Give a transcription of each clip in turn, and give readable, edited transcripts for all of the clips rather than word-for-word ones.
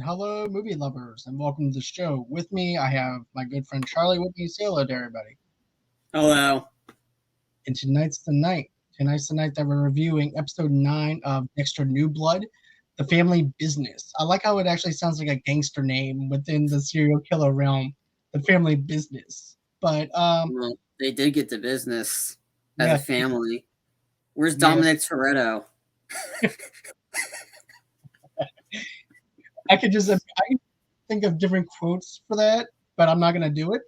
hello, movie lovers, and welcome to the show. With me, I have my good friend Charlie with me. Say hello to everybody. Hello. And tonight's the night. Tonight's the night that we're reviewing episode 9 of Dexter New Blood, The Family Business. I like how it actually sounds like a gangster name within the serial killer realm, The Family Business. But, Well, they did get to business as yeah, a family. Where's yes. Dominic Toretto? I think of different quotes for that, but I'm not going to do it.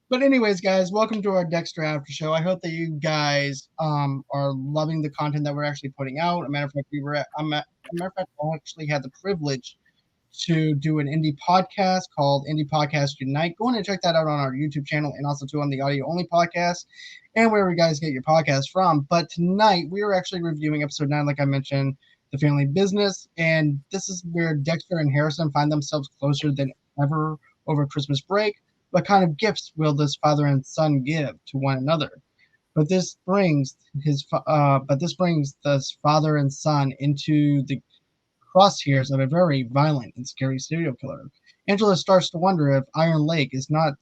But anyways, guys, welcome to our Dexter After Show. I hope that you guys are loving the content that we're actually putting out. As a matter of fact, I actually had the privilege to do an indie podcast called Indie Podcast Unite. Go in and check that out on our YouTube channel and also too on the audio only podcast and wherever you guys get your podcast from. But tonight we are actually reviewing episode 9, like I mentioned, The Family Business, and this is where Dexter and Harrison find themselves closer than ever over Christmas break. What kind of gifts will this father and son give to one another? But this brings this father and son into the crosshairs of a very violent and scary serial killer. Angela starts to wonder if Iron Lake is not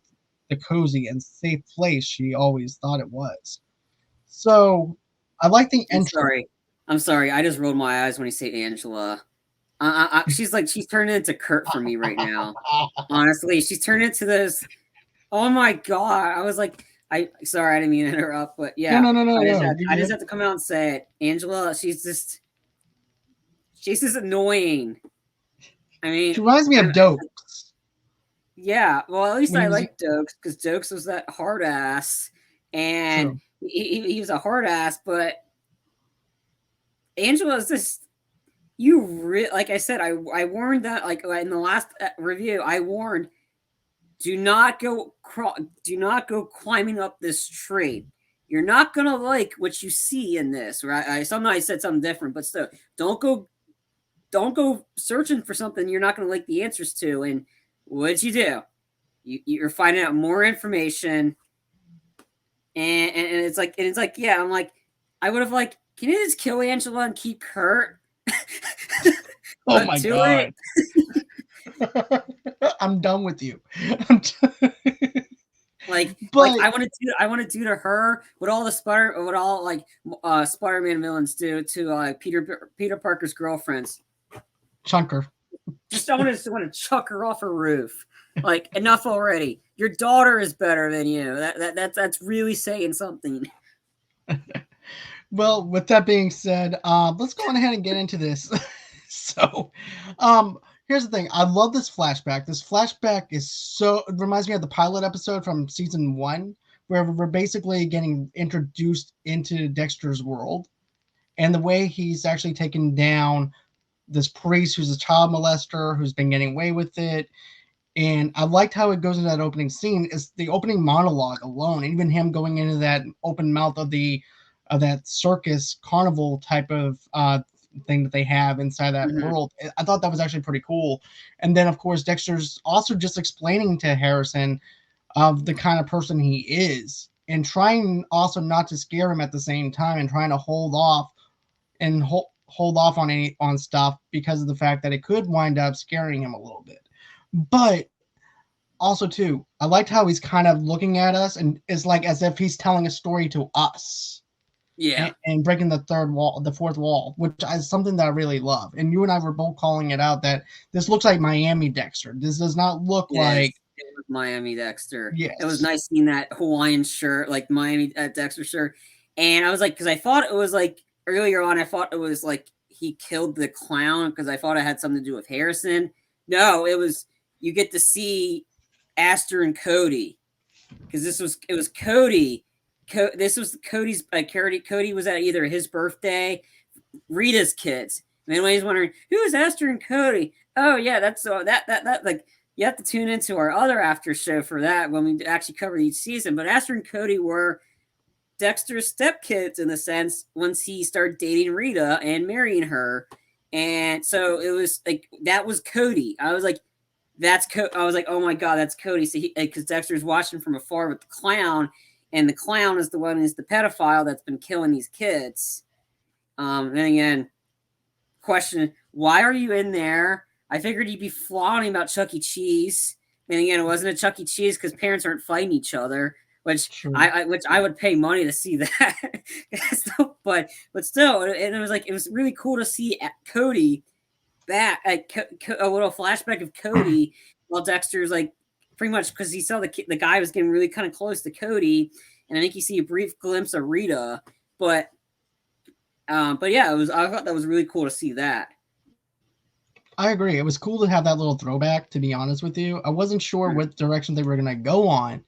the cozy and safe place she always thought it was. So, I like the entry. I'm sorry. I just rolled my eyes when you say Angela. She's turning into Kurt for me right now. Honestly, she's turned into this. Oh my god! I was like, sorry, I didn't mean to interrupt, but yeah, No. I just have to come out and say it. Angela, she's just annoying. I mean, She reminds me of Dokes. Yeah, well, at least I like Dokes because Dokes was that hard ass, and he was a hard ass. But Angela is just like I said, I warned that like in the last review, I warned, do not go climbing up this tree. You're not gonna like what you see in this, right? I said something different, but still, don't go searching for something you're not gonna like the answers to. And what'd you do? You're finding out more information, and it's like yeah, I'm like, I would have like, can you just kill Angela and keep Kurt? Oh my god. I'm done with you. I want to do to her what all Spider-Man villains do to Peter Parker's girlfriends. Chunker. Just I want to chuck her off a roof. Like, enough already. Your daughter is better than you. That's really saying something. Well, with that being said, let's go on ahead and get into this. So, here's the thing. I love this flashback. This flashback it reminds me of the pilot episode from season 1, where we're basically getting introduced into Dexter's world and the way he's actually taken down this priest who's a child molester who's been getting away with it. And I liked how it goes into that opening scene. Is the opening monologue alone, even him going into that open mouth of that circus carnival type of thing that they have inside that world. I thought that was actually pretty cool. And then of course Dexter's also just explaining to Harrison of the kind of person he is and trying also not to scare him at the same time and trying to hold off on stuff because of the fact that it could wind up scaring him a little bit. But also too, I liked how he's kind of looking at us and it's like as if he's telling a story to us. Yeah. And breaking the fourth wall, which is something that I really love. And you and I were both calling it out that this looks like Miami Dexter. This does not look like it was Miami Dexter. Yes. It was nice seeing that Hawaiian shirt, like Miami Dexter shirt. And I was like, because I thought it was like earlier on, I thought it was like he killed the clown because I thought it had something to do with Harrison. No, it was, you get to see Aster and Cody because it was Cody. This was Cody's. Cody was at either his birthday, Rita's kids. And anybody's wondering who is Aster and Cody. Oh yeah, that's that like you have to tune into our other after show for that when we actually cover each season. But Aster and Cody were Dexter's stepkids in the sense once he started dating Rita and marrying her, and so it was like that was Cody. I was like, I was like, oh my god, that's Cody. So because Dexter's watching from afar with the clown. And the clown is the one who's the pedophile that's been killing these kids. And again, question, Why are you in there? I figured you'd be flaunting about Chuck E. Cheese. And again, it wasn't a Chuck E. Cheese because parents aren't fighting each other, which True. I would pay money to see that. but still, and it was really cool to see Cody back, a little flashback of Cody while Dexter's like pretty much because he saw the guy was getting really kind of close to Cody, and I think you see a brief glimpse of Rita, but yeah, I thought that was really cool to see that. I agree. It was cool to have that little throwback, to be honest with you. I wasn't sure what direction they were going to go on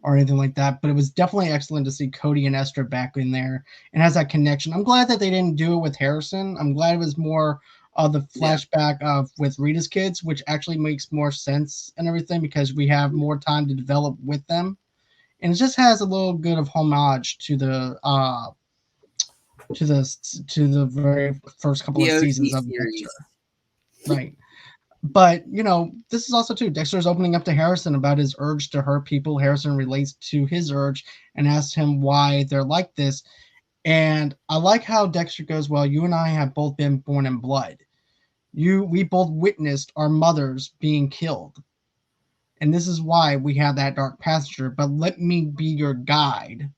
or anything like that, but it was definitely excellent to see Cody and Esther back in there and has that connection. I'm glad that they didn't do it with Harrison. I'm glad it was more of the flashback of with Rita's kids, which actually makes more sense and everything because we have more time to develop with them. And it just has a little bit of homage to the very first couple of seasons of Dexter. Right. But, this is also too, Dexter's opening up to Harrison about his urge to hurt people. Harrison relates to his urge and asks him why they're like this. And I like how Dexter goes, well, you and I have both been born in blood. We both witnessed our mothers being killed. And this is why we have that dark passenger. But let me be your guide.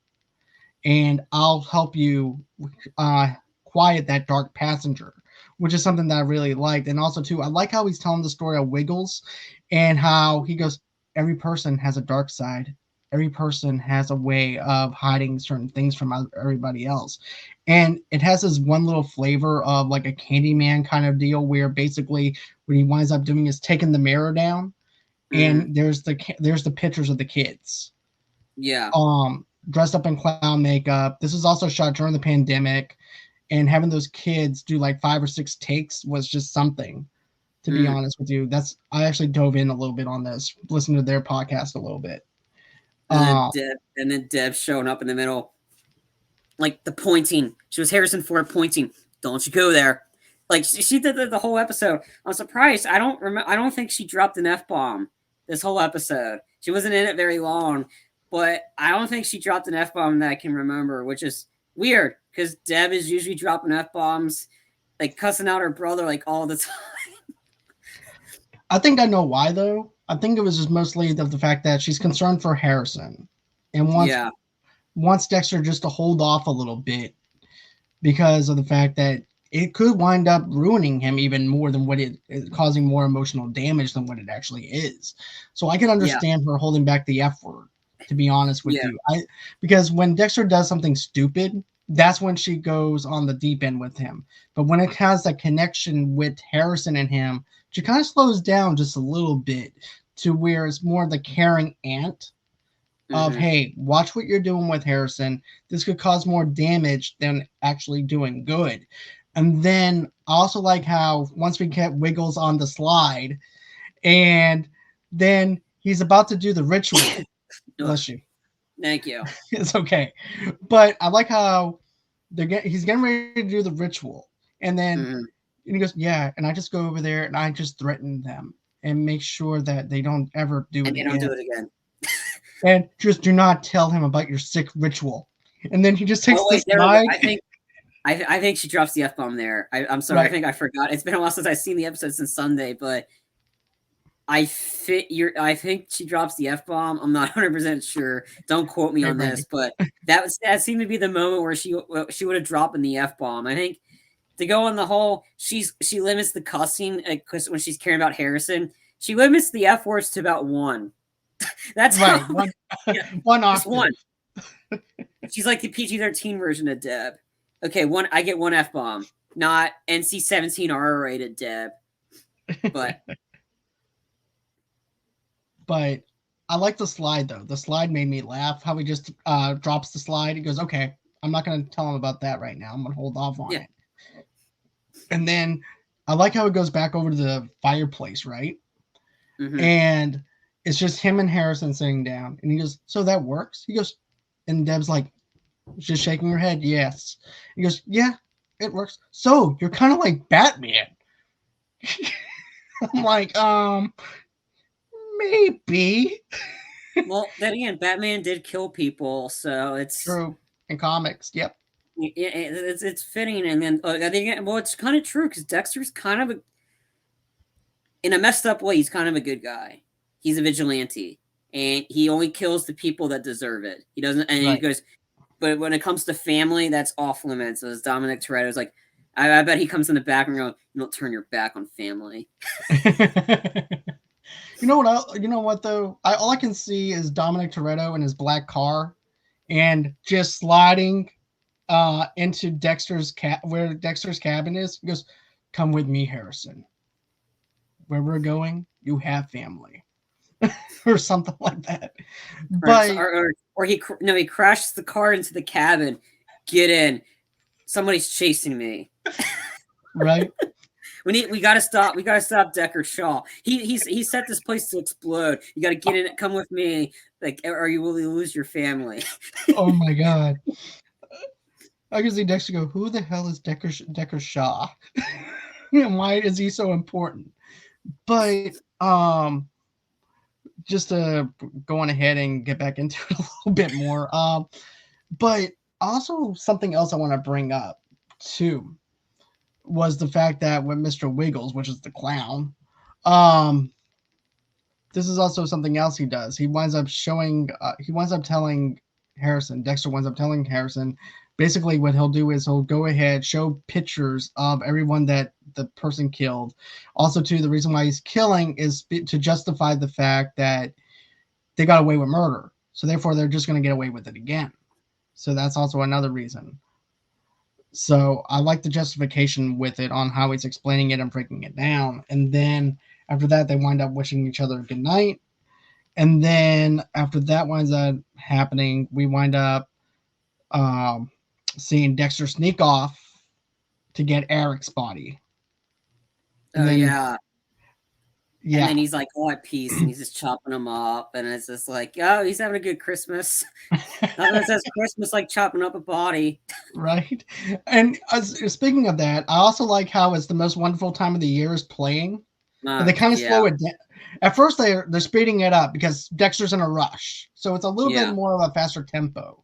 And I'll help you quiet that dark passenger, which is something that I really liked. And also, too, I like how he's telling the story of Wiggles and how he goes, every person has a dark side. Every person has a way of hiding certain things from everybody else. And it has this one little flavor of like a Candyman kind of deal where basically what he winds up doing is taking the mirror down and there's the pictures of the kids. Yeah. Dressed up in clown makeup. This was also shot during the pandemic. And having those kids do like 5 or 6 takes was just something, to be honest with you. I actually dove in a little bit on this, listened to their podcast a little bit. And then Deb showing up in the middle, like the pointing. She was Harrison Ford pointing. Don't you go there? Like she did the whole episode. I'm surprised. I don't think she dropped an F-bomb this whole episode. She wasn't in it very long, but I don't think she dropped an F-bomb that I can remember, which is weird because Deb is usually dropping F-bombs, like cussing out her brother like all the time. I think I know why, though. I think it was just mostly the fact that she's concerned for Harrison and wants Dexter just to hold off a little bit because of the fact that it could wind up ruining him even more than what it is, causing more emotional damage than what it actually is. So I can understand her holding back the F word, to be honest with you. Because when Dexter does something stupid, that's when she goes on the deep end with him. But when it has that connection with Harrison and him, she kind of slows down just a little bit to where it's more the caring aunt of, hey, watch what you're doing with Harrison. This could cause more damage than actually doing good. And then I also like how once we get Wiggles on the slide and then he's about to do the ritual. Bless you. Thank you. It's okay. But I like how he's getting ready to do the ritual. And then and he goes, yeah, and I just go over there and I just threaten them and make sure that they don't ever do it again. And they don't do it again. And just do not tell him about your sick ritual. And then he just takes the slide. I think she drops the F-bomb there. I'm sorry. Right. I think I forgot. It's been a while since I've seen the episode since Sunday, but I think she drops the F-bomb. I'm not 100% sure. Don't quote me on this, but that seemed to be the moment where she would have dropped in the F-bomb. I think to go on the whole, she limits the cussing because when she's caring about Harrison, she limits the F words to about 1. That's right. One off. One. She's like the PG-13 version of Deb. Okay, I get 1 F-bomb, not NC-17 R-rated Deb. But I like the slide, though. The slide made me laugh. How he just drops the slide. He goes, okay, I'm not going to tell him about that right now. I'm going to hold off on it. And then I like how it goes back over to the fireplace, right? And it's just him and Harrison sitting down. And he goes, so that works? He goes, and Deb's like, just shaking her head, yes. He goes, yeah, it works. So you're kind of like Batman. I'm like, maybe. Well, then again, Batman did kill people, so it's true in comics. Yep. It's fitting, and then I think it's kind of true because Dexter's kind of in a messed up way. He's kind of a good guy. He's a vigilante, and he only kills the people that deserve it. He doesn't, and he Right. goes. But when it comes to family, that's off limits. So as Dominic Toretto's like, I bet he comes in the back and goes, "You don't turn your back on family." You know what? You know what though? All I can see is Dominic Toretto in his black car, and just sliding into where Dexter's cabin is. He goes, "Come with me, Harrison. Where we're going, you have family," or something like that. But Or he crashes the car into the cabin. Get in. Somebody's chasing me. right. We gotta stop. We gotta stop Decker Shaw. He set this place to explode. You gotta get in it. Come with me. Like, or you will lose your family. Oh my god. I can see Dexter go, "Who the hell is Decker Shaw? And why is he so important?" But just to go on ahead and get back into it a little bit more. But also something else I want to bring up too was the fact that with Mr. Wiggles, which is the clown, this is also something else he does. He winds up telling Harrison, Dexter winds up telling Harrison, basically what he'll do is he'll go ahead, show pictures of everyone that the person killed. Also, too, the reason why he's killing is to justify the fact that they got away with murder. So therefore, they're just going to get away with it again. So that's also another reason. So I like the justification with it on how he's explaining it and breaking it down. And then after that, they wind up wishing each other good night. And then after that winds up happening, we wind up seeing Dexter sneak off to get Eric's body. And then, yeah. Yeah. And then he's like all at peace and he's just chopping them up. And it's just like, oh, he's having a good Christmas. Nothing says Christmas like chopping up a body. Right. And speaking of that, I also like how it's the most wonderful time of the year is playing. But they kind of slow it down. At first, they're speeding it up because Dexter's in a rush. So it's a little bit more of a faster tempo.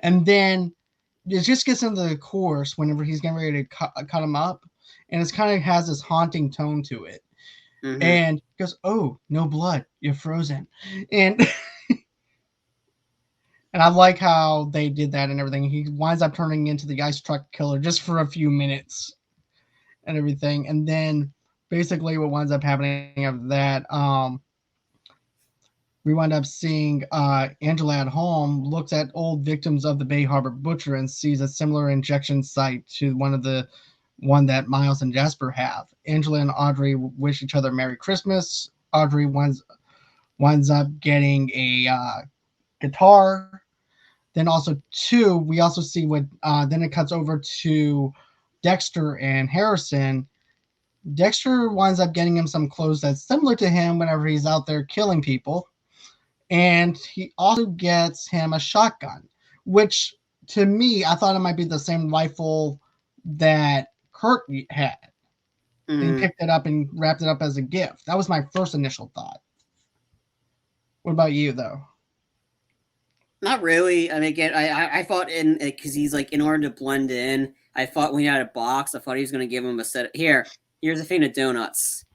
And then it just gets into the chorus whenever he's getting ready to cut him up. And it kind of has this haunting tone to it. Mm-hmm. And goes, "Oh, no blood. You're frozen." And and I like how they did that and everything. He winds up turning into the ice truck killer just for a few minutes and everything. And then basically what winds up happening after that, we wind up seeing Angela at home looks at old victims of the Bay Harbor Butcher and sees a similar injection site to one that Miles and Jasper have. Angela and Audrey wish each other Merry Christmas. Audrey winds up getting a guitar. Then also too, we also see what then it cuts over to Dexter and Harrison. Dexter winds up getting him some clothes that's similar to him whenever he's out there killing people. And he also gets him a shotgun, which to me, I thought it might be the same rifle that Kurt had. Mm. He picked it up and wrapped it up as a gift. That was my first initial thought. What about you, though? Not really. I mean, again, I thought because he's like, in order to blend in, I thought when he had a box, I thought he was going to give him a set. Here's a thing of donuts.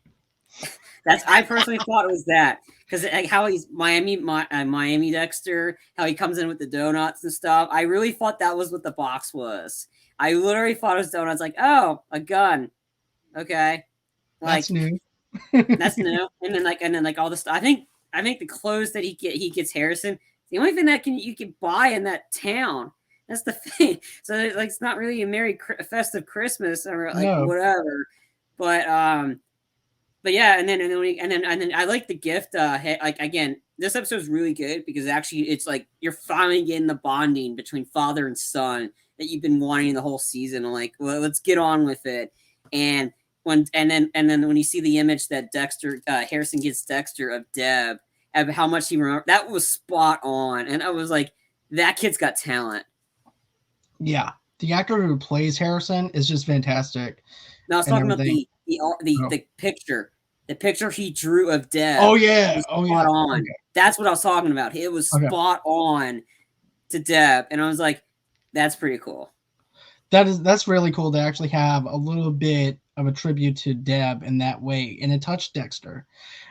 I personally thought it was that. Because like how he's Miami Dexter, how he comes in with the donuts and stuff. I really thought that was what the box was. I literally thought it was donuts. Like, oh, a gun. Okay, like that's new. That's new. And then like all the stuff. I think the clothes that he gets Harrison. The only thing that you can buy in that town. That's the thing. So like it's not really a festive Christmas or like whatever. But yeah, and then I like the gift. Like again, this episode is really good because actually it's like you're finally getting the bonding between father and son that you've been wanting the whole season. I'm like, well, let's get on with it. And then when you see the image that Harrison gets Dexter of Deb, of how much he remembered, that was spot on. And I was like, that kid's got talent. Yeah, the actor who plays Harrison is just fantastic. No, I was talking about the picture. The picture he drew of Deb. Oh yeah. Spot on. Okay. That's what I was talking about. It was spot on to Deb. And I was like, that's pretty cool. that's really cool to actually have a little bit of a tribute to Deb in that way, and it touched Dexter.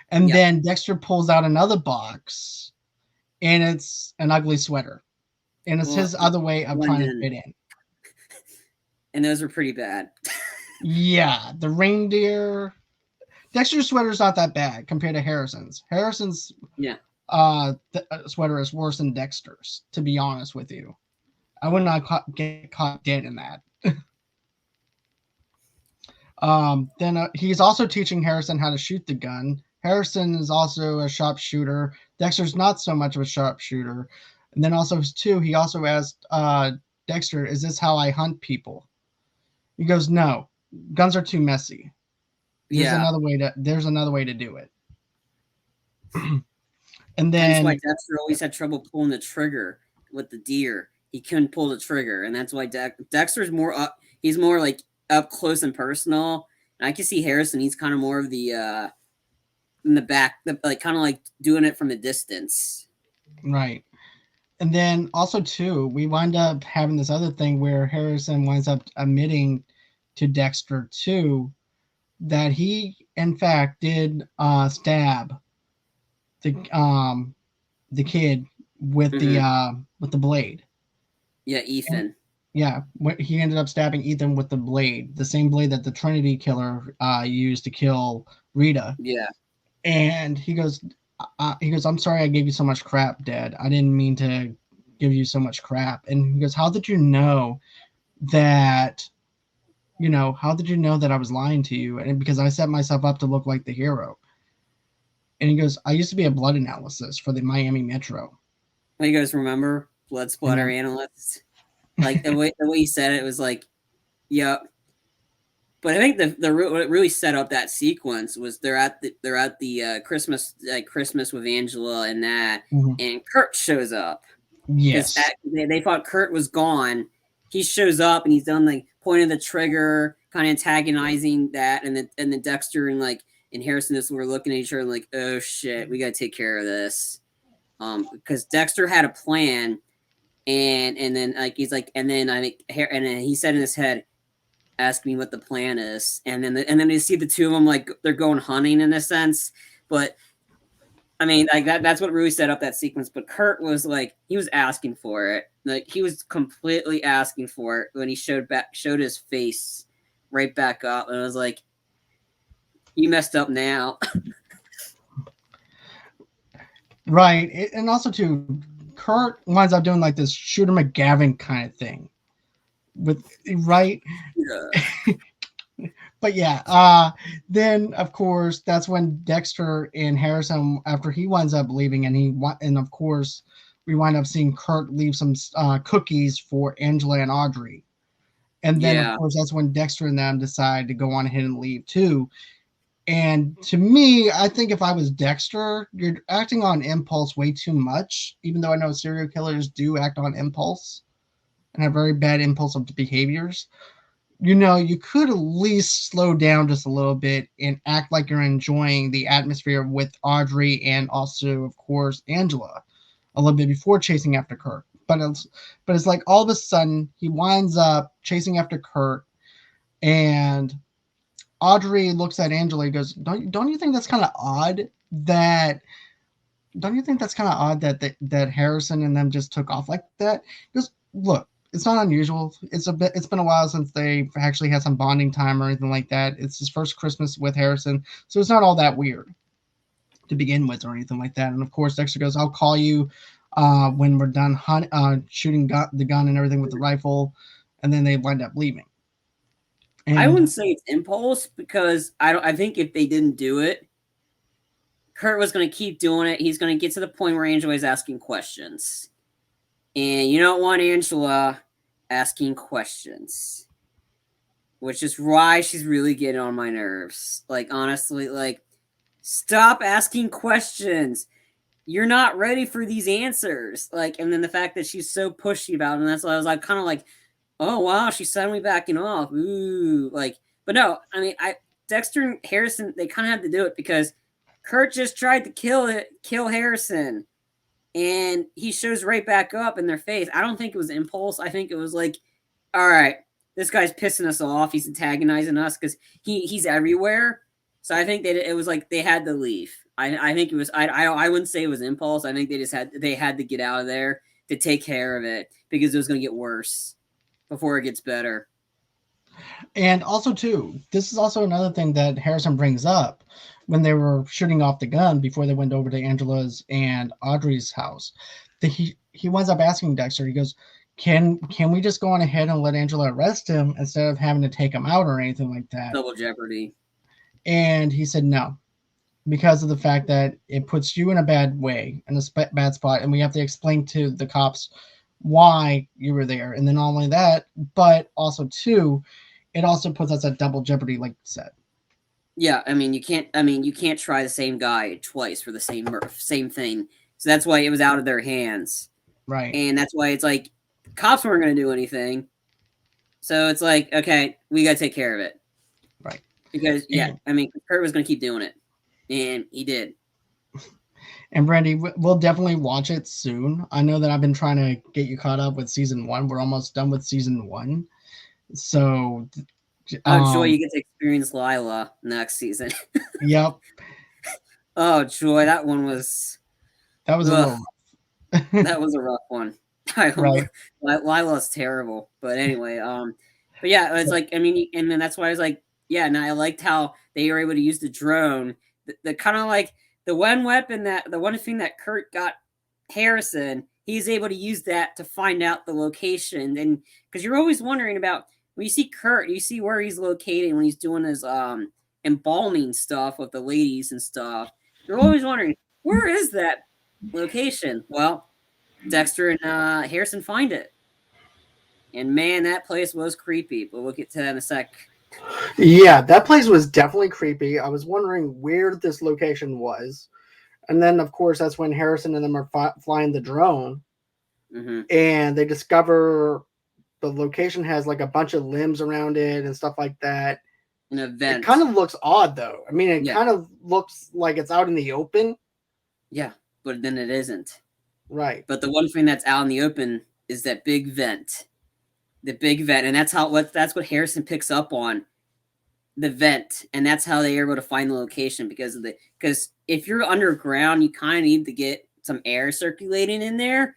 And Yep. then Dexter pulls out another box, and it's an ugly sweater, and it's Well, his other way of trying to London, fit in. and those were pretty bad. Yeah, the reindeer. Dexter's sweater's not that bad compared to Harrison's. Harrison's Yeah. sweater is worse than Dexter's, to be honest with you. I would not get caught dead in that. Then he's also teaching Harrison how to shoot the gun. Harrison is also a sharpshooter. Dexter's not so much of a sharpshooter. And then also too, he also asked Dexter, "Is this how I hunt people?" He goes, "No, guns are too messy. There's Yeah. another way to do it." And Hence why then Dexter always had trouble pulling the trigger with the deer. He couldn't pull the trigger, and that's why Dexter's more up. He's more like up close and personal. And I can see Harrison. He's kind of more of the in the back, like kind of like doing it from a distance. right. And then also too, we wind up having this other thing where Harrison winds up admitting to Dexter too that he in fact did stab the kid with the blade. Yeah, And Ethan. yeah, he ended up stabbing Ethan with the blade, the same blade that the Trinity killer used to kill Rita. Yeah. And he goes, "I'm sorry I gave you so much crap, Dad. I didn't mean to give you so much crap." And he goes, "How did you know that? How did you know that I was lying to you?" And because I set myself up to look like the hero. And he goes, "I used to be a blood analyst for the Miami Metro." You guys remember blood splatter analysts? Like the way he said it was like, yep. But I think what really set up that sequence was they're at the Christmas with Angela and that, and Kurt shows up. Yes. They thought Kurt was gone. He shows up and he's done like pointing the trigger, kind of antagonizing that, and then Dexter and Harrison just were looking at each other like, oh shit, we got to take care of this. Because Dexter had a plan, and then he's like, and then he said in his head, ask me what the plan is, and then you see the two of them like they're going hunting in a sense, but I mean like that's what really set up that sequence. But Kurt was like, he was asking for it, like he was completely asking for it when he showed his face right back up, and I was like, you messed up now. Right. And also too, Kurt winds up doing like this Shooter McGavin kind of thing with right. Yeah. But yeah, then of course that's when Dexter and Harrison, after he winds up leaving, and of course we wind up seeing Kurt leave some cookies for Angela and Audrey, and then of course that's when Dexter and them decide to go on ahead and leave too. And to me, I think if I was Dexter, you're acting on impulse way too much, even though I know serial killers do act on impulse and have very bad impulsive behaviors. You could at least slow down just a little bit and act like you're enjoying the atmosphere with Audrey and also, of course, Angela a little bit before chasing after Kurt. But it's like all of a sudden he winds up chasing after Kurt, and Audrey looks at Angela and goes, "Don't you think that's kind of odd that? Don't you think that's kind of odd that Harrison and them just took off like that?" Because look, it's not unusual. It's been a while since they actually had some bonding time or anything like that. It's his first Christmas with Harrison, so it's not all that weird to begin with or anything like that. And of course, Dexter goes, "I'll call you when we're done shooting the gun and everything with the rifle," and then they wind up leaving. I And wouldn't say it's impulse, because I think if they didn't do it, Kurt was going to keep doing it. He's going to get to the point where Angela is asking questions, and you don't want Angela asking questions, which is why she's really getting on my nerves. Like, honestly, like, stop asking questions. You're not ready for these answers. Like, and then the fact that she's so pushy about it, and that's why I was like, kind of like, oh wow, she's suddenly backing off. Ooh, like, but no, I mean, Dexter and Harrison, they kind of had to do it because Kurt just tried to kill Harrison, and he shows right back up in their face. I don't think it was impulse. I think it was like, all right, this guy's pissing us off. He's antagonizing us because he's everywhere. So I think that it was like they had to leave. I think it was I wouldn't say it was impulse. I think they had to get out of there to take care of it because it was going to get worse before it gets better. And also, too, this is also another thing that Harrison brings up when they were shooting off the gun before they went over to Angela's and Audrey's house. That he winds up asking Dexter. He goes, "Can we just go on ahead and let Angela arrest him instead of having to take him out or anything like that?" Double jeopardy. And he said no, because of the fact that it puts you in a bad way, in a bad spot, and we have to explain to the cops why you were there. And then not only that, but also too, it also puts us at double jeopardy, like you said. Yeah, I mean you can't try the same guy twice for the same thing. So that's why it was out of their hands. Right. And that's why it's like cops weren't going to do anything. So it's like, okay, we got to take care of it. Right. Because Kurt was going to keep doing it, and he did. And Brandy, we'll definitely watch it soon. I know that I've been trying to get you caught up with season 1. We're almost done with season 1. So Joy, you get to experience Lila next season. Yep. Oh, Joy, that was a little that was a rough one. Right. Lila's terrible. But anyway, but yeah, it's like, I mean, and then that's why I was like, yeah, and I liked how they were able to use the drone. The kind of like the one thing that Kurt got Harrison, he's able to use that to find out the location. And because you're always wondering about, when you see Kurt, you see where he's locating when he's doing his embalming stuff with the ladies and stuff. You're always wondering, where is that location? Well, Dexter and Harrison find it. And man, that place was creepy, but we'll get to that in a sec. Yeah, that place was definitely creepy. I was wondering where this location was. And then, of course, that's when Harrison and them are flying the drone. Mm-hmm. And they discover the location has like a bunch of limbs around it and stuff like that. An event. It kind of looks odd, though. I mean, it kind of looks like it's out in the open. Yeah, but then it isn't. Right. But the one thing that's out in the open is that big vent. The big vent, and that's what Harrison picks up on, the vent, and that's how they are able to find the location because if you're underground, you kind of need to get some air circulating in there.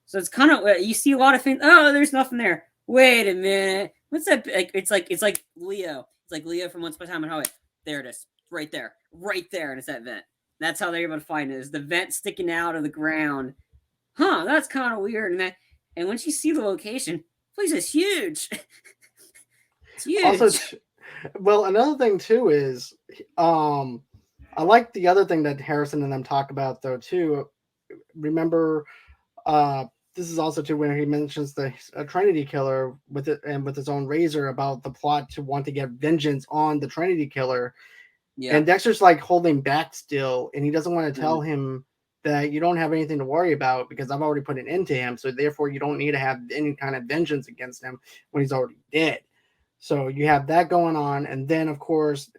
So it's kind of, you see a lot of things. Oh, there's nothing there. Wait a minute, what's that? It's like Leo. It's like Leo from Once Upon a Time in Hollywood. There it is, right there, and it's that vent. That's how they're able to find it. Is the vent sticking out of the ground? Huh? That's kind of weird. And once you see the location. Place is huge. It's huge. Also, well, another thing too is, I like the other thing that Harrison and them talk about though too. Remember, this is also too when he mentions the Trinity Killer with it and with his own razor about the plot to want to get vengeance on the Trinity Killer. Yeah. And Dexter's like holding back still, and he doesn't want to tell him that you don't have anything to worry about because I've already put an end to him. So therefore you don't need to have any kind of vengeance against him when he's already dead. So you have that going on. And then of course,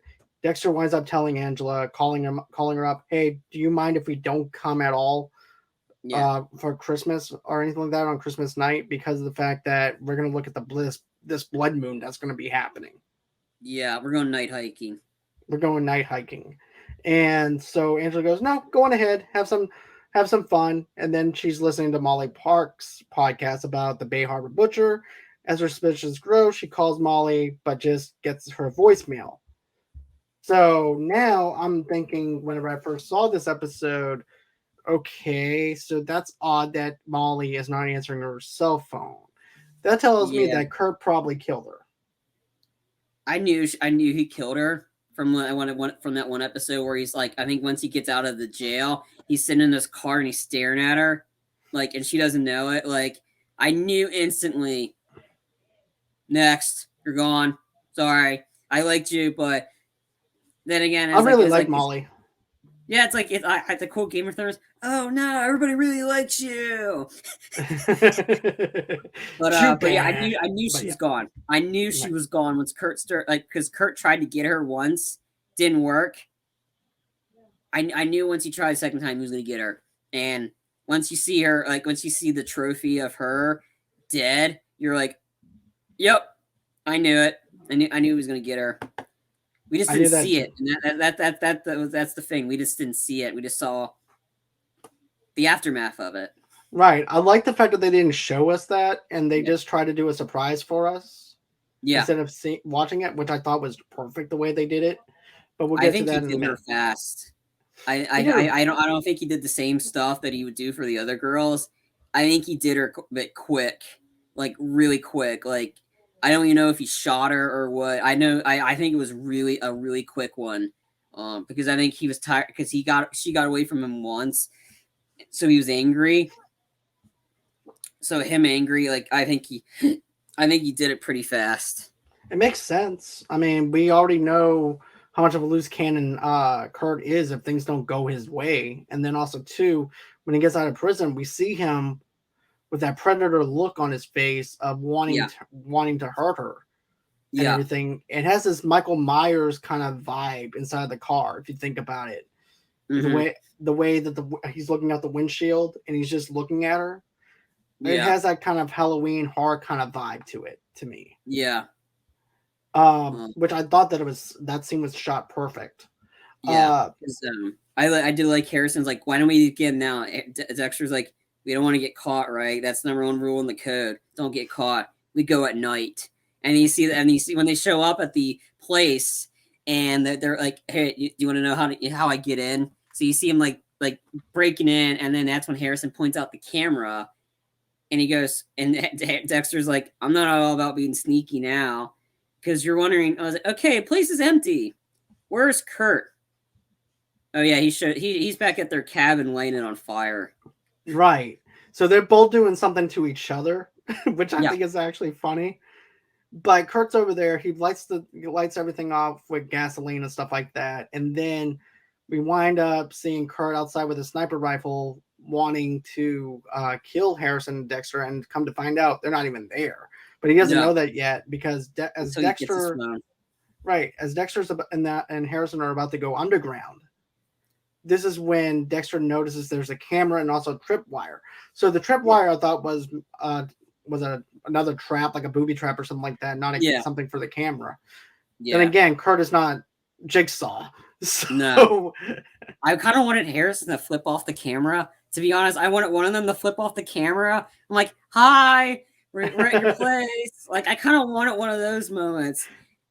Dexter winds up telling Angela, calling her up, hey, do you mind if we don't come at all for Christmas or anything like that on Christmas night? Because of the fact that we're going to look at this blood moon that's going to be happening. Yeah, we're going night hiking. And so Angela goes, no, go on ahead, have some fun. And then she's listening to Molly Park's podcast about the Bay Harbor Butcher. As her suspicions grow, she calls Molly, but just gets her voicemail. So now I'm thinking, whenever I first saw this episode, okay, so that's odd that Molly is not answering her cell phone. That tells me that Kurt probably killed her. I knew he killed her. From that one episode where he's like, I think once he gets out of the jail, he's sitting in his car and he's staring at her, like, and she doesn't know it. Like, I knew instantly. Next, you're gone. Sorry, I liked you, but then again, I really like Molly. Yeah, it's like it's a cool Game of Thrones. Oh no, everybody really likes you. but yeah, I knew she was gone. I knew she was gone once Kurt because Kurt tried to get her once, didn't work. I knew once he tried a second time he was gonna get her. And once you see her, like once you see the trophy of her dead, you're like, yep, I knew it. I knew he was going to get her. We just didn't see it. And that's the thing. We just didn't see it. We just saw the aftermath of it. Right. I like the fact that they didn't show us that, and they just tried to do a surprise for us. Yeah. Instead of watching it, which I thought was perfect the way they did it. But we'll I get to think that he in a did her minute. fast. I don't think he did the same stuff that he would do for the other girls. I think he did her a bit quick, like really quick. Like I don't even know if he shot her or what. I know I think it was really a really quick one. Because I think he was tired because she got away from him once, so he was angry. So him angry, like I think he did it pretty fast. It makes sense. I mean, we already know how much of a loose cannon Kurt is if things don't go his way. And then also, too, when he gets out of prison, we see him with that predator look on his face of wanting to hurt her and everything. It has this Michael Myers kind of vibe inside the car, if you think about it. Mm-hmm. The way that he's looking out the windshield and he's just looking at her. It has that kind of Halloween horror kind of vibe to it, to me. Yeah. Which I thought that scene was shot perfect. Yeah. I do like Harrison's like, why don't we get him now? Dexter's like, we don't want to get caught, right? That's the #1 rule in the code. Don't get caught. We go at night. And you see when they show up at the place and they're like, hey, do you want to know how I get in? So you see him like breaking in, and then that's when Harrison points out the camera. And he goes, and Dexter's like, I'm not all about being sneaky now. Because you're wondering, I was like, okay, place is empty. Where's Kurt? Oh, yeah, he's back at their cabin laying it on fire. Right. So they're both doing something to each other, which I think is actually funny. But Kurt's over there. He lights everything off with gasoline and stuff like that. And then we wind up seeing Kurt outside with a sniper rifle wanting to kill Harrison and Dexter, and come to find out they're not even there. But he doesn't know that yet because as Dexter and Harrison are about to go underground, this is when Dexter notices there's a camera and also a tripwire. So the tripwire I thought was another trap, like a booby trap or something like that, not something for the camera. Yeah. And again, Kurt is not Jigsaw. So no. I kind of wanted Harrison to flip off the camera. To be honest, I wanted one of them to flip off the camera. I'm like, hi, we're at your place. Like, I kind of wanted one of those moments.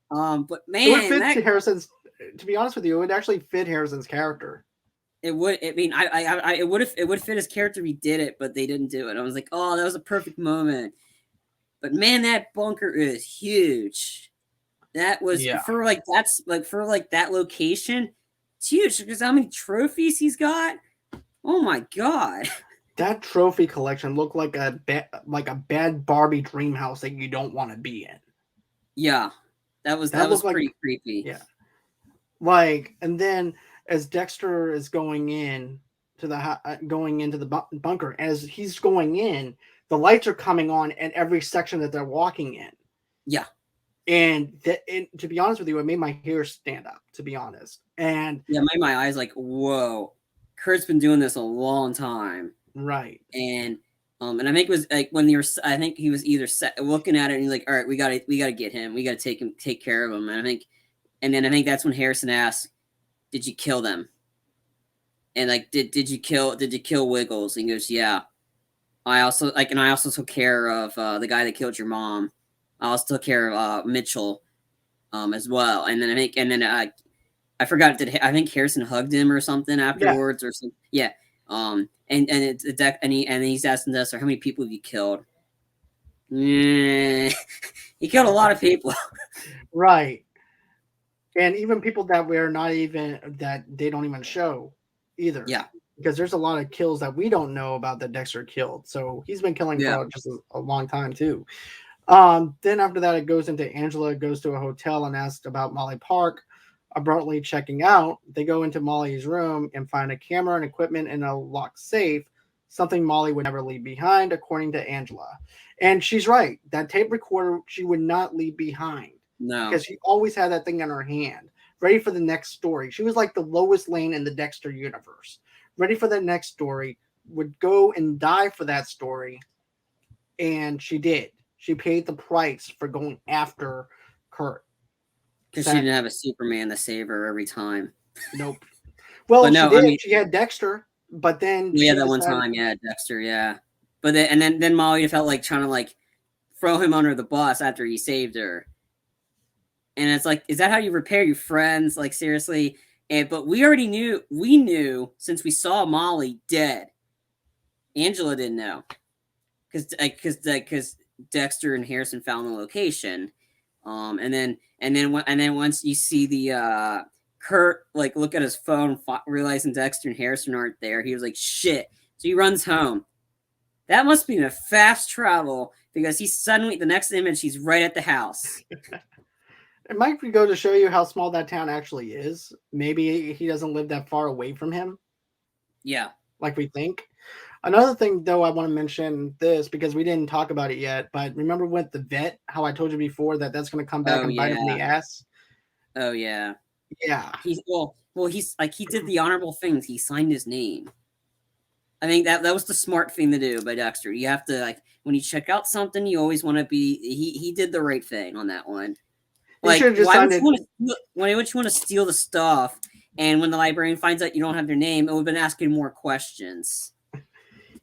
But man, it would fit Harrison's. To be honest with you, it would actually fit Harrison's character. It would. I mean, it would fit his character if he did it, but they didn't do it. I was like, oh, that was a perfect moment. But man, that bunker is huge. That was for that location. It's huge because how many trophies he's got. Oh my god! That trophy collection looked like a bad Barbie dream house that you don't want to be in. Yeah, that was pretty creepy. Yeah, and then as Dexter is going into the bunker, as he's going in, the lights are coming on in every section that they're walking in. Yeah, and to be honest with you, it made my hair stand up. To be honest, and it made my eyes like, whoa. Kurt's been doing this a long time, right? And I think it was like when I think he was either looking at it and he's like, all right, we gotta get him, we gotta take care of him. And I think that's when Harrison asked, did you kill them? And like, did you kill Wiggles? And he goes, yeah. I also took care of the guy that killed your mom. I also took care of Mitchell, as well. And then I forgot. I think Harrison hugged him or something afterwards, or something. Yeah. And he's asking us, how many people have you killed? He killed a lot of people. Right. And even people that they don't even show either. Yeah. Because there's a lot of kills that we don't know about that Dexter killed. So he's been killing for just a long time too. Then after that, it goes into Angela goes to a hotel and asks about Molly Park. Abruptly checking out, they go into Molly's room and find a camera and equipment in a locked safe, something Molly would never leave behind, according to Angela. And she's right. That tape recorder, she would not leave behind. No. Because she always had that thing in her hand, ready for the next story. She was like the Lois Lane in the Dexter universe. Ready for the next story, would go and die for that story. And she did. She paid the price for going after Kurt. Because she didn't have a Superman to save her every time. Nope. Well, But no, she did. I mean, she had Dexter, but then yeah, that one time, yeah, Dexter, yeah. But then Molly felt like trying to like throw him under the bus after he saved her. And it's like, is that how you repair your friends? Like, seriously? But we knew since we saw Molly dead. Angela didn't know. Because Dexter and Harrison found the location. And then once you see the Kurt like look at his phone, realizing Dexter and Harrison aren't there, he was like, shit. So he runs home. That must be a fast travel because he's suddenly, the next image, he's right at the house. It might go to show you how small that town actually is. Maybe he doesn't live that far away from him. Yeah. Like we think. Another thing, though, I want to mention this because we didn't talk about it yet, but remember with the vet, how I told you before that's going to come back and bite him in the ass? Oh, yeah. Yeah. He's like, he did the honorable things. He signed his name. I think that was the smart thing to do by Dexter. You have to, like, when you check out something, you always want to be, he did the right thing on that one. Like, why would you want to steal the stuff? And when the librarian finds out you don't have their name, it would have been asking more questions.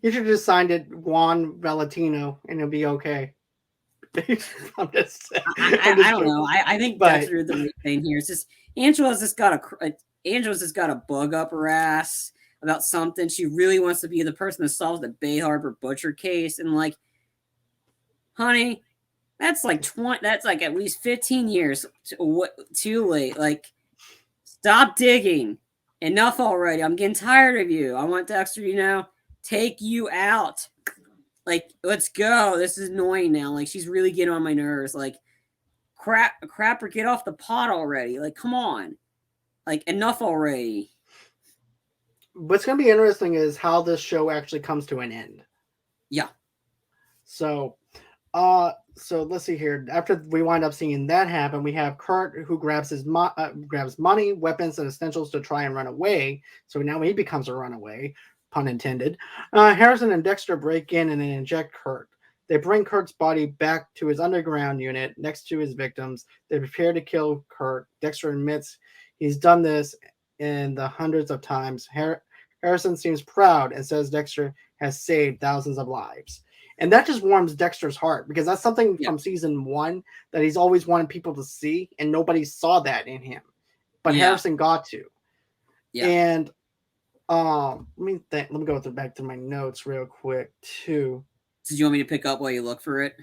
You should have just signed it Juan Valentino and it'll be okay. I don't know. I think Dexter did the right thing here. It's just Angela's just got a bug up her ass about something. She really wants to be the person that solves the Bay Harbor butcher case, and like, honey, that's like at least 15 years too late. Like, stop digging. Enough already. I'm getting tired of you. I want Dexter, take you out. Like, let's go. This is annoying now. Like, she's really getting on my nerves. Like, crap, or get off the pot already. Like, come on. Like, enough already. What's going to be interesting is how this show actually comes to an end. Yeah. So let's see here. After we wind up seeing that happen, we have Kurt who grabs money, weapons, and essentials to try and run away. So now he becomes a runaway, pun intended. Harrison and Dexter break in and then inject Kurt. They bring Kurt's body back to his underground unit next to his victims. They prepare to kill Kurt. Dexter admits he's done this in the hundreds of times. Harrison seems proud and says Dexter has saved thousands of lives. And that just warms Dexter's heart because that's something from season 1 that he's always wanted people to see, and nobody saw that in him. But Harrison got to. Yeah. And let me go back to my notes real quick too. Did you want me to pick up while you look for it?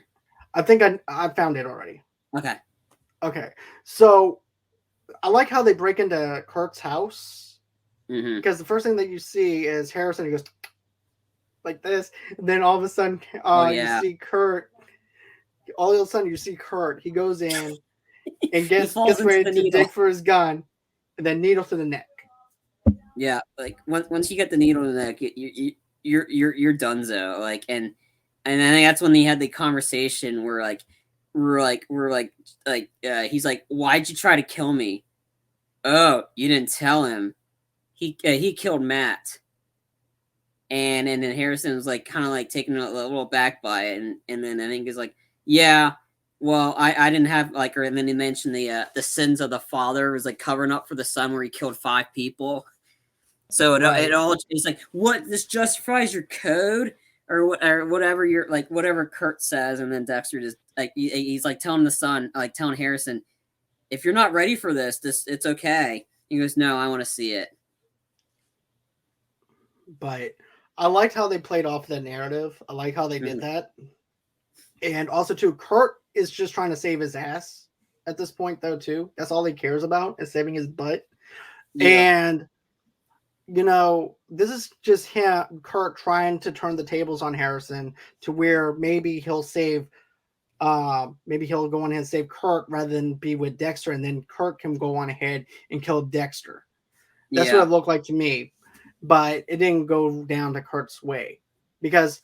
I think I found it already. Okay. So I like how they break into Kurt's house because the first thing that you see is Harrison. He goes like this, and then all of a sudden you see Kurt. All of a sudden you see Kurt. He goes in and gets ready to dig for his gun, and then needle to the neck. Yeah, like once you get the needle to the neck, you're donezo. Like, and I think that's when they had the conversation where he's like, why'd you try to kill me? Oh, you didn't tell him. He killed Matt. And then Harrison was like kind of like taken a little back by it, and then I think he's like, yeah, well, I didn't have like, and then he mentioned the sins of the father was like covering up for the son where he killed 5 people. So it all is like, what, this justifies your code or whatever you're like, whatever Kurt says, and then Dexter just like he's like telling the son, like telling Harrison, if you're not ready for this it's okay. He goes, no, I want to see it. But I liked how they played off the narrative. I like how they did that. And also, too, Kurt is just trying to save his ass at this point, though, too. That's all he cares about is saving his butt. Yeah. And, this is just Kurt trying to turn the tables on Harrison to where maybe he'll maybe he'll go on ahead and save Kurt rather than be with Dexter, and then Kurt can go on ahead and kill Dexter. That's what it looked like to me. But it didn't go down to Kurt's way because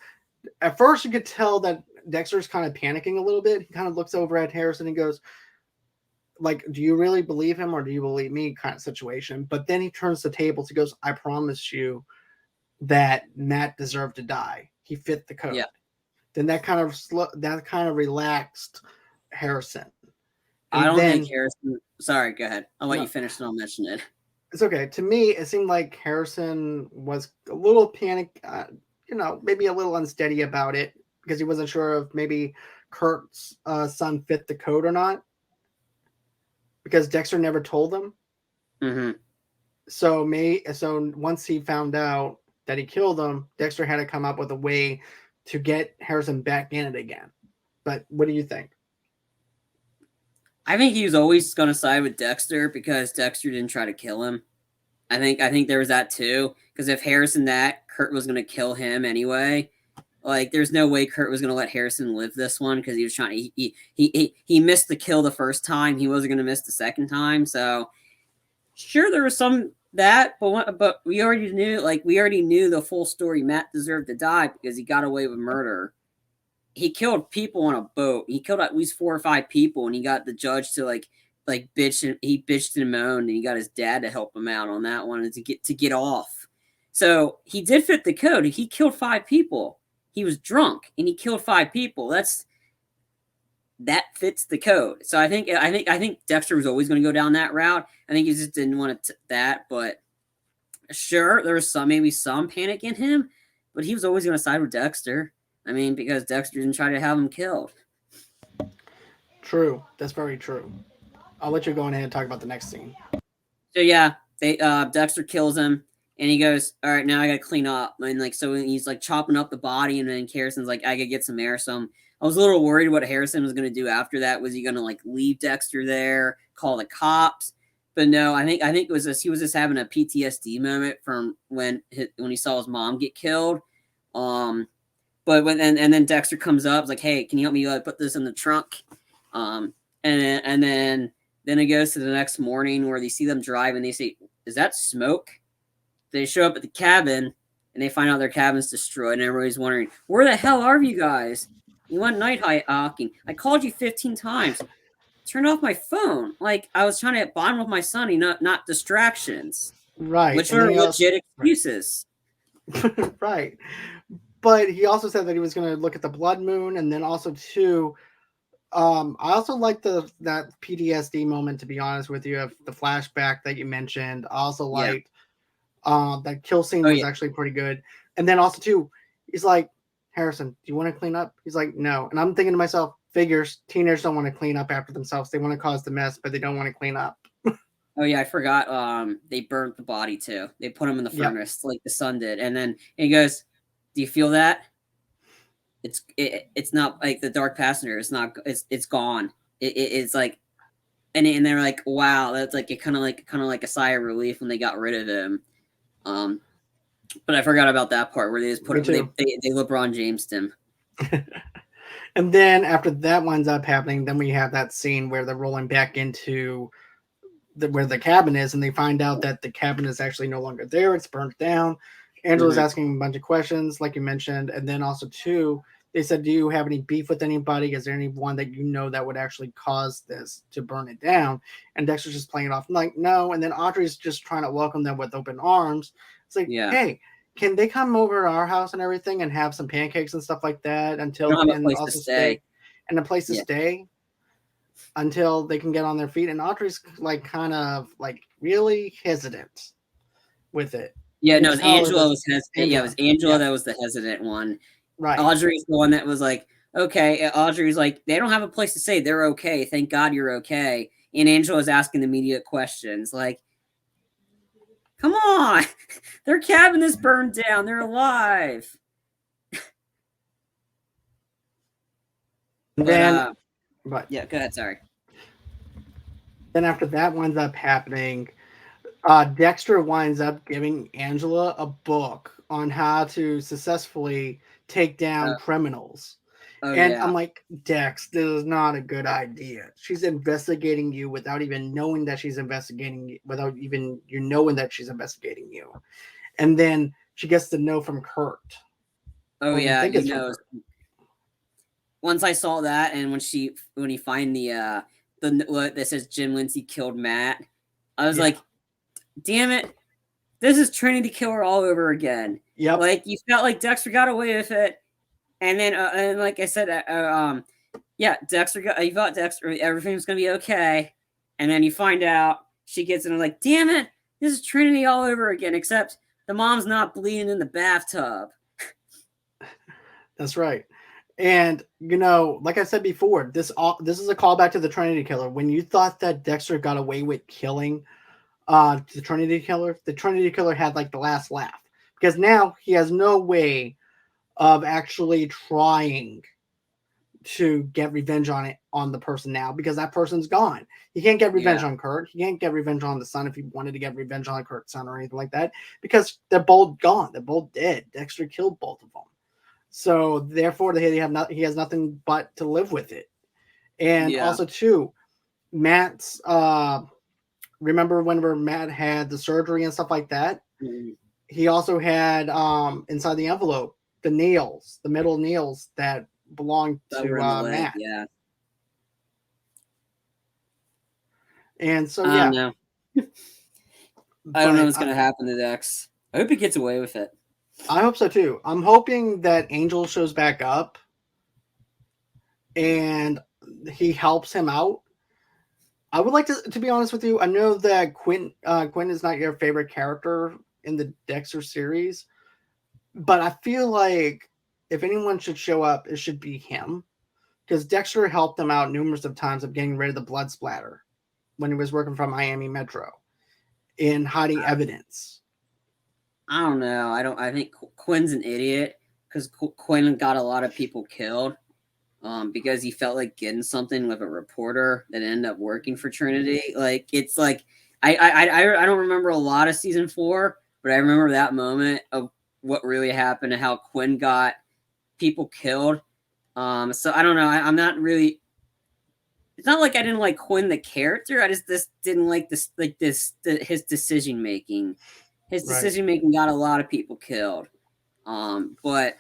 at first you could tell that Dexter's kind of panicking a little bit. He kind of looks over at Harrison and goes, like, do you really believe him or do you believe me kind of situation? But then he turns the tables. He goes, I promise you that Matt deserved to die. He fit the code. Yeah. then that kind of relaxed Harrison. I don't think Harrison. Sorry, go ahead. I'll let you finish and I'll mention it. It's okay. To me, it seemed like Harrison was a little panic, maybe a little unsteady about it because he wasn't sure if maybe Kurt's son fit the code or not. Because Dexter never told him. Mm-hmm. So once he found out that he killed him, Dexter had to come up with a way to get Harrison back in it again. But what do you think? I think he was always going to side with Dexter because Dexter didn't try to kill him. I think there was that too. Because if Harrison Kurt was going to kill him anyway. Like, there's no way Kurt was going to let Harrison live this one because he was trying to. He missed the kill the first time. He wasn't going to miss the second time. So, sure, there was some that, but we already knew. Like, we already knew the full story. Matt deserved to die because he got away with murder. He killed people on a boat. He killed at least 4 or 5 people, and he got the judge to like bitch, and he bitched and moaned, and he got his dad to help him out on that one and to get off. So he did fit the code. He killed 5 people. He was drunk and he killed 5 people. That fits the code. So I think Dexter was always going to go down that route. I think he just didn't want that, but sure, there was maybe some panic in him, but he was always going to side with Dexter. I mean, because Dexter didn't try to have him killed. True. That's very true. I'll let you go ahead and talk about the next scene. So yeah, Dexter kills him, and he goes, "All right, now I gotta clean up." And so he's chopping up the body, and then Harrison's like, "I gotta get some air." So I was a little worried what Harrison was gonna do after that. Was he gonna leave Dexter there, call the cops? But no, I think it was he was just having a PTSD moment from when he saw his mom get killed. But then Dexter comes up, like, "Hey, can you help me put this in the trunk?" And then it goes to the next morning where they see them drive and they say, "Is that smoke?" They show up at the cabin and they find out their cabin's destroyed, and everybody's wondering, "Where the hell are you guys? You went night hawking. I called you 15 times. Turn off my phone. Like, I was trying to bond with my son, not distractions." Right. Which are legit excuses. Right. But he also said that he was going to look at the blood moon, and then also too, I also like that PTSD moment. To be honest with you, of the flashback that you mentioned. I also liked that kill scene was actually pretty good. And then also too, he's like, "Harrison, do you want to clean up?" He's like, "No." And I'm thinking to myself, figures teenagers don't want to clean up after themselves. They want to cause the mess, but they don't want to clean up. Oh yeah, I forgot. They burnt the body too. They put him in the furnace like the son did, and then he goes, "Do you feel that? It's not like the dark passenger. It's not. It's gone. It's like," and they're like, "Wow, that's like it kind of like a sigh of relief when they got rid of him." But I forgot about that part where they just put him. They LeBron James him. And then after that winds up happening, then we have that scene where they're rolling back into where the cabin is, and they find out that the cabin is actually no longer there. It's burnt down. Angela's asking a bunch of questions, like you mentioned. And then also, too, they said, "Do you have any beef with anybody? Is there anyone that you know that would actually cause this to burn it down?" And Dexter's just playing it off. I'm like, no. And then Audrey's just trying to welcome them with open arms. It's like, hey, can they come over to our house and everything and have some pancakes and stuff like that until and also stay and a place to stay until they can get on their feet? And Audrey's kind of really hesitant with it. Yeah, no, it was Angela was hesitant. Yeah, it was Angela that was the hesitant one. Right. Audrey's the one that was like, okay. Audrey's like, they don't have a place to stay. They're okay. Thank God you're okay. And Angela's asking immediate questions like, come on. Their cabin is burned down. They're alive. Then, yeah, go ahead. Sorry. Then after that winds up happening, Dexter winds up giving Angela a book on how to successfully take down criminals. I'm like, Dex, this is not a good idea. She's investigating you without even knowing that she's investigating you, without even you knowing that she's investigating you. And then she gets the note from Kurt. Oh, yeah, you know. Once I saw that, and when he find the that says Jim Lindsay killed Matt, I was like, damn it, this is Trinity Killer all over again. Yep. Like, you felt like Dexter got away with it, And then, and like I said, yeah, Dexter you thought Dexter, everything's gonna be okay, and then you find out she gets in and like, damn it, this is Trinity all over again, except the mom's not bleeding in the bathtub. That's right. And like I said before, this is a callback to the Trinity Killer. When you thought that Dexter got away with killing the Trinity Killer had like the last laugh, because now he has no way of actually trying to get revenge on the person now, because that person's gone. He can't get revenge on Kurt. He can't get revenge on the son if he wanted to get revenge on Kurt's son or anything like that, because they're both gone. They're both dead. Dexter killed both of them. So therefore, he has nothing but to live with it. And also too, Matt's remember whenever Matt had the surgery and stuff like that, he also had inside the envelope the metal nails that belonged to Matt. Yeah. And so I don't know. I don't know what's gonna happen to Dex. I hope he gets away with it. I hope so too. I'm hoping that Angel shows back up and he helps him out. I would like to be honest with you. I know that Quinn is not your favorite character in the Dexter series, but I feel like if anyone should show up, it should be him, because Dexter helped him out numerous of times of getting rid of the blood splatter when he was working for Miami Metro in hiding evidence. I don't know. I think Quinn's an idiot, because Quinn got a lot of people killed because he felt like getting something with a reporter that ended up working for Trinity. Like, it's like I don't remember a lot of season 4, but I remember that moment of what really happened and how Quinn got people killed. So I don't know. I'm not really. It's not like I didn't like Quinn the character. I just didn't like his decision making. His decision making got a lot of people killed. But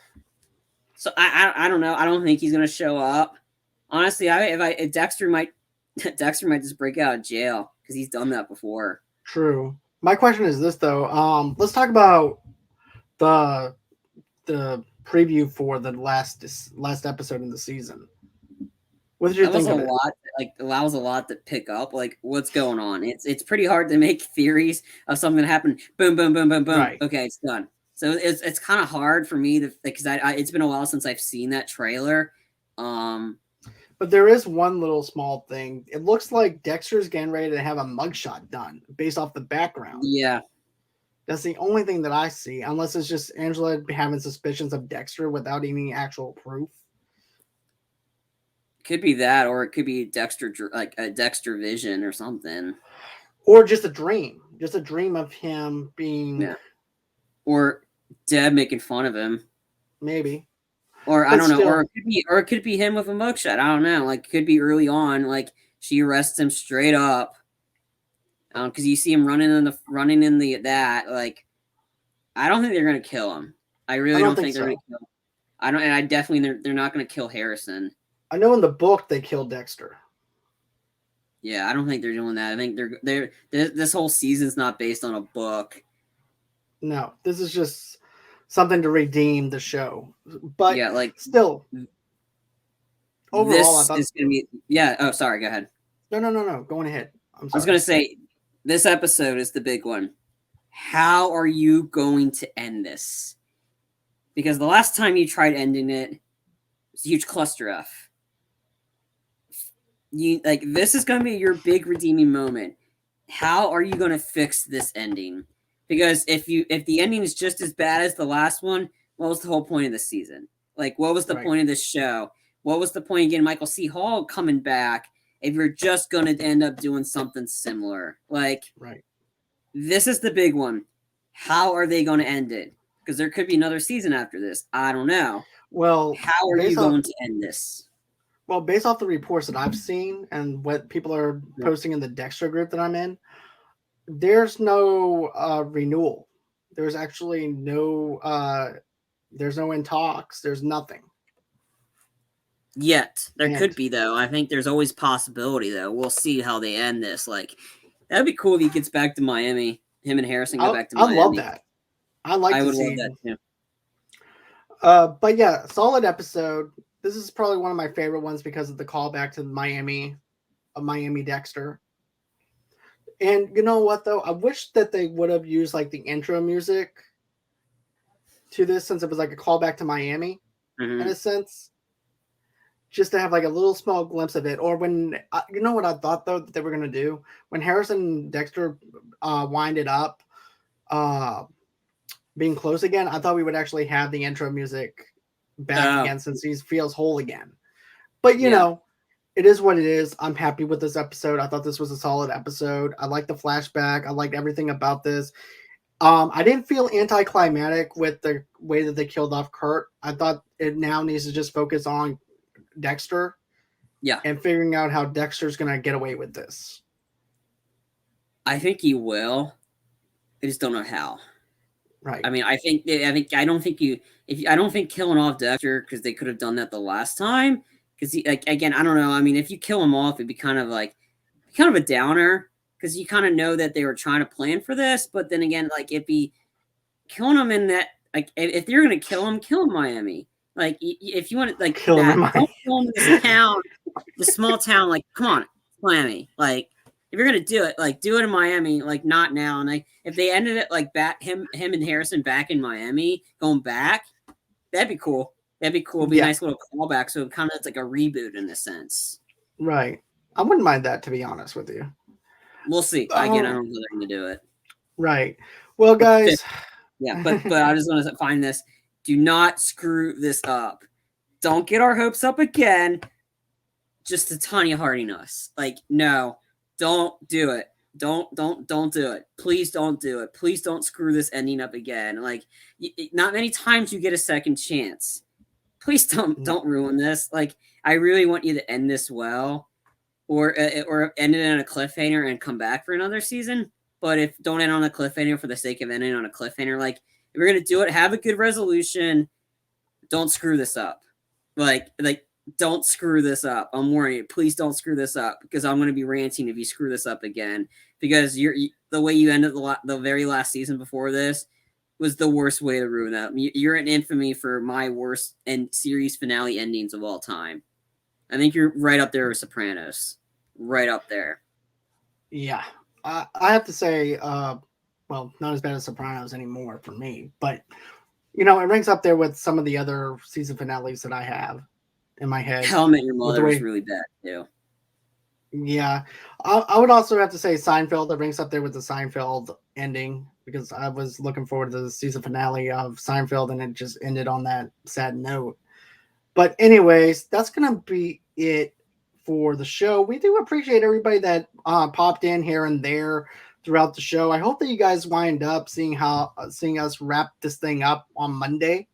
so I don't know. I don't think he's gonna show up. Honestly, if Dexter might just break out of jail, because he's done that before. True. My question is this though. Let's talk about the preview for the last episode in the season. What did you think of it? That was a lot to pick up. Like, what's going on? It's pretty hard to make theories of something that happened. Boom, boom, boom, boom, boom. Right. Okay, it's done. So it's kind of hard for me to, because it's been a while since I've seen that trailer. But there is one little small thing. It looks like Dexter's getting ready to have a mugshot done based off the background. Yeah. That's the only thing that I see, unless it's just Angela having suspicions of Dexter without any actual proof. Could be that, or it could be Dexter, like a Dexter vision or something. Or just a dream of him being... Yeah. Or Deb making fun of him. Maybe. Or I don't know, or it could be him with a mugshot. I don't know. Like, it could be early on, like she arrests him straight up. Because you see him running in that. Like, I don't think they're gonna kill him. I really don't think they're gonna kill him. I definitely they're not gonna kill Harrison. I know in the book they killed Dexter. Yeah, I don't think they're doing that. I think they're this whole season's not based on a book. No, this is just something to redeem the show. But yeah, like still, overall, this is gonna be. Yeah. Oh, sorry. Go ahead. No. Going ahead. I'm sorry. I was gonna say this episode is the big one. How are you going to end this? Because the last time you tried ending it was a huge cluster F. This is going to be your big redeeming moment. How are you going to fix this ending? Because if the ending is just as bad as the last one, what was the whole point of the season? Like, what was the point of this show? What was the point of getting Michael C. Hall coming back if you're just going to end up doing something similar? Like, this is the big one. How are they going to end it? Because there could be another season after this. I don't know. Well, how are you going to end this? Well, based off the reports that I've seen and what people are posting in the Dexter group that I'm in, there's no renewal. There's actually no in talks. There's nothing. Yet. There could be, though. I think there's always possibility, though. We'll see how they end this. Like, that'd be cool if he gets back to Miami. Him and Harrison go back to Miami. I love that. I would love that, too. But yeah, solid episode. This is probably one of my favorite ones because of the callback to Miami Dexter. And you know what though? I wish that they would have used like the intro music to this, since it was like a callback to Miami in a sense, just to have like a little small glimpse of it. Or when you know what I thought though that they were gonna do when Harrison and Dexter winded up being close again. I thought we would actually have the intro music back again since he feels whole again. But you know, it is what it is. I'm happy with this episode. I thought this was a solid episode. I like the flashback. I liked everything about this. I didn't feel anticlimactic with the way that they killed off Kurt. I thought it now needs to just focus on Dexter. Yeah. And figuring out how Dexter's going to get away with this. I think he will. I just don't know how. Right. I mean, I don't think killing off Dexter, because they could have done that the last time. Because again, I don't know. I mean, if you kill him off, it'd be kind of a downer, because you kind of know that they were trying to plan for this. But then again, like if he killing him in that, like if you're gonna kill him Miami. Like if you want to like kill him, don't kill him in this town, the small town. Like come on, Miami. Like if you're gonna do it, like do it in Miami. Like not now. And like if they ended it like back him and Harrison back in Miami, going back, that'd be cool. That'd be cool. It'd be a nice little callback. So it kind of it's like a reboot in a sense. Right. I wouldn't mind that, to be honest with you. We'll see. Again, I don't know if they're going to do it. Right. Well, guys. Yeah, but I just want to find this. Do not screw this up. Don't get our hopes up again. Just a tiny hardiness. Like, no, don't do it. Don't do it. Please don't do it. Please don't screw this ending up again. Like, not many times you get a second chance. Please don't ruin this. Like, I really want you to end this well, or end it on a cliffhanger and come back for another season. But if don't end on a cliffhanger for the sake of ending on a cliffhanger, like if you're gonna do it, have a good resolution. Don't screw this up. Like don't screw this up. I'm warning you. Please don't screw this up, because I'm gonna be ranting if you screw this up again. Because the way you ended the very last season before this was the worst way to ruin that. You're in infamy for my worst series finale endings of all time. I think you're right up there with Sopranos. Right up there. Yeah. I have to say, well, not as bad as Sopranos anymore for me, but, you know, it ranks up there with some of the other season finales that I have in my head. How I Met Your Mother is really bad, too. Yeah. I would also have to say Seinfeld. It ranks up there with the Seinfeld ending, because I was looking forward to the season finale of Seinfeld, and it just ended on that sad note. But anyways, that's going to be it for the show. We do appreciate everybody that popped in here and there throughout the show. I hope that you guys wind up seeing us wrap this thing up on Monday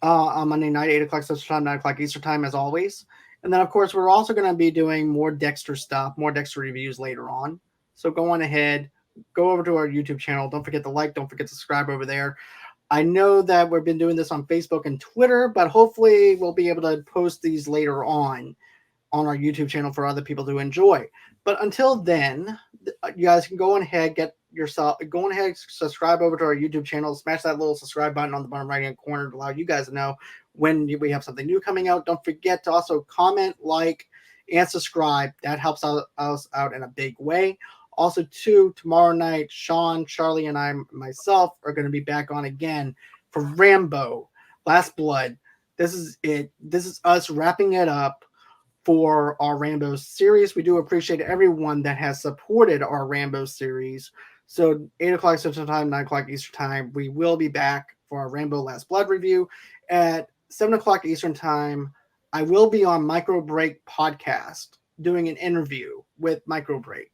night, 8 o'clock Central Time, 9 o'clock Eastern Time, as always. And then, of course, we're also going to be doing more Dexter stuff, more Dexter reviews later on. So go on ahead, go over to our YouTube channel. Don't forget to like, don't forget to subscribe over there. I know that we've been doing this on Facebook and Twitter, but hopefully we'll be able to post these later on our YouTube channel for other people to enjoy. But until then, you guys can go on ahead, subscribe over to our YouTube channel, smash that little subscribe button on the bottom right-hand corner to allow you guys to know when we have something new coming out. Don't forget to also comment, like, and subscribe. That helps us out in a big way. Also, tomorrow night, Sean, Charlie, and myself are going to be back on again for Rambo, Last Blood. This is it. This is us wrapping it up for our Rambo series. We do appreciate everyone that has supported our Rambo series. So 8 o'clock Central Time, 9 o'clock Eastern Time, we will be back for our Rambo Last Blood review. At 7 o'clock Eastern Time, I will be on Micro Break podcast doing an interview with Micro Break.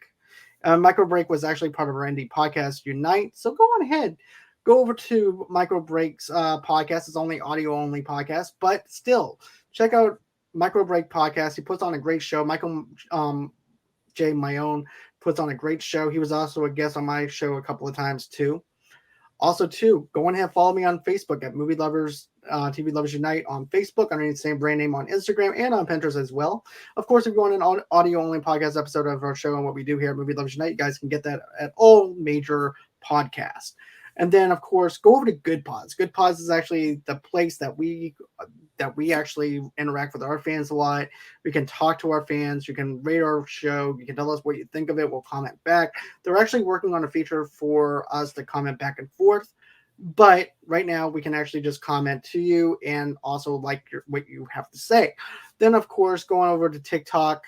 Micro Break was actually part of our indie podcast Unite. So go on ahead. Go over to Micro Break's podcast. It's only audio-only podcast, but still, check out Micro Break podcast. He puts on a great show. Michael J. Mayone puts on a great show. He was also a guest on my show a couple of times, too. Also, go on ahead and follow me on Facebook at Movie Lovers, TV Lovers Unite on Facebook, underneath the same brand name on Instagram and on Pinterest as well. Of course, if you want an audio-only podcast episode of our show and what we do here at Movie Lovers Unite, you guys can get that at all major podcasts. And then, of course, go over to Good Pods. Good Pods is actually the place that we actually interact with our fans a lot. We can talk to our fans. You can rate our show. You can tell us what you think of it. We'll comment back. They're actually working on a feature for us to comment back and forth. But right now, we can actually just comment to you and also like what you have to say. Then, of course, going over to TikTok,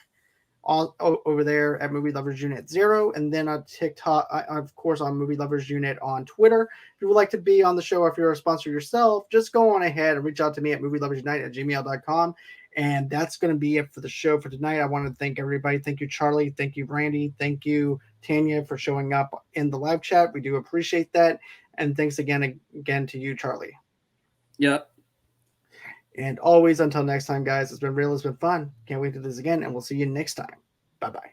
all over there at Movie Lovers Unit 0, and then on TikTok, of course, on Movie Lovers Unit on Twitter. If you would like to be on the show, if you're a sponsor yourself, just go on ahead and reach out to me at movieloversunite@gmail.com. And that's going to be it for the show for tonight. I want to thank everybody. Thank you, Charlie. Thank you, Brandy. Thank you, Tanya, for showing up in the live chat. We do appreciate that. And thanks again to you, Charlie. Yep. And always, until next time, guys, it's been real. It's been fun. Can't wait to do this again. And we'll see you next time. Bye-bye.